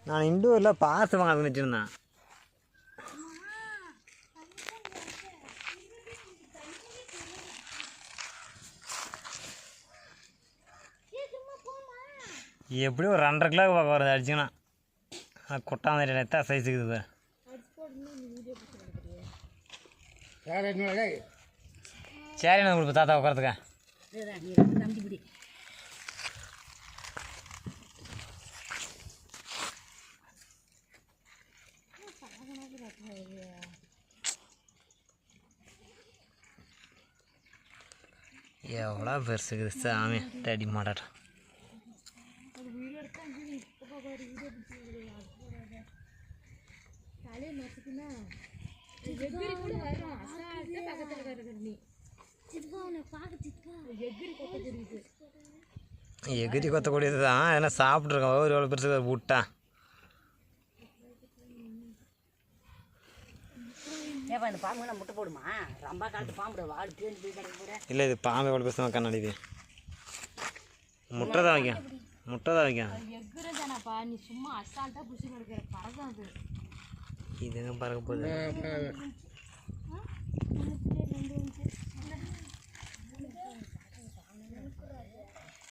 நான் இண்டோரில் பார்த்து வாங்க வச்சுருந்தேன். எப்படியும் ஒரு 2.5 கிலோ வருது அடிச்சுங்கன்னா. கொட்டாந்த எத்தா சைஸுக்கு இது. சரி நான் கொடுப்பேன் தாத்தா உட்காரத்துக்கா. எவ்வளோ பெருசுக்குது சாமி டடி மாட்டாட்டா. எகிரி கொத்தக்கூடியது தான். ஏன்னா சாப்பிட்ருக்கோம் ஒரு எவ்வளோ பெருசு விட்டா. இல்லை இது பாம்பு எவ்வளோ பெருசு கண்ணாடி. இது முட்டை தான் வைக்கும். முட்டை தான் வைக்கும். இதுங்க பறக்க போகுது.